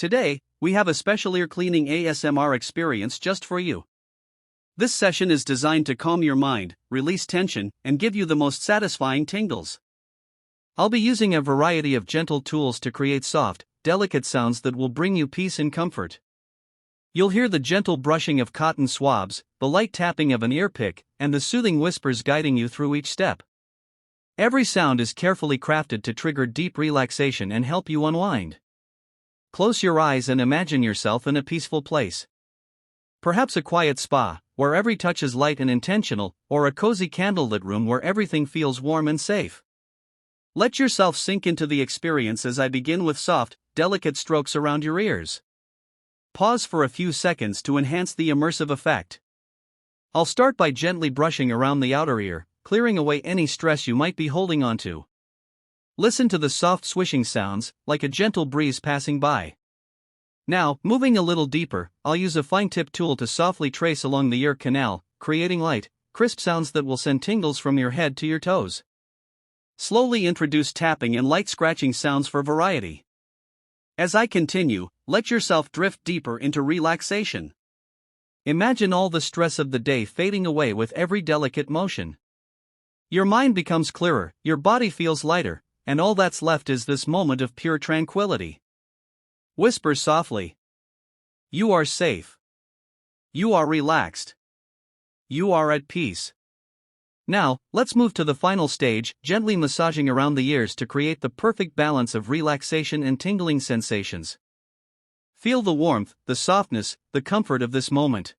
Today, we have a special ear cleaning ASMR experience just for you. This session is designed to calm your mind, release tension, and give you the most satisfying tingles. I'll be using a variety of gentle tools to create soft, delicate sounds that will bring you peace and comfort. You'll hear the gentle brushing of cotton swabs, the light tapping of an ear pick, and the soothing whispers guiding you through each step. Every sound is carefully crafted to trigger deep relaxation and help you unwind. Close your eyes and imagine yourself in a peaceful place. Perhaps a quiet spa, where every touch is light and intentional, or a cozy candlelit room where everything feels warm and safe. Let yourself sink into the experience as I begin with soft, delicate strokes around your ears. Pause for a few seconds to enhance the immersive effect. I'll start by gently brushing around the outer ear, clearing away any stress you might be holding onto. Listen to the soft swishing sounds, like a gentle breeze passing by. Now, moving a little deeper, I'll use a fine-tip tool to softly trace along the ear canal, creating light, crisp sounds that will send tingles from your head to your toes. Slowly introduce tapping and light scratching sounds for variety. As I continue, let yourself drift deeper into relaxation. Imagine all the stress of the day fading away with every delicate motion. Your mind becomes clearer, your body feels lighter, and all that's left is this moment of pure tranquility. Whisper softly. You are safe. You are relaxed. You are at peace. Now, let's move to the final stage, gently massaging around the ears to create the perfect balance of relaxation and tingling sensations. Feel the warmth, the softness, the comfort of this moment.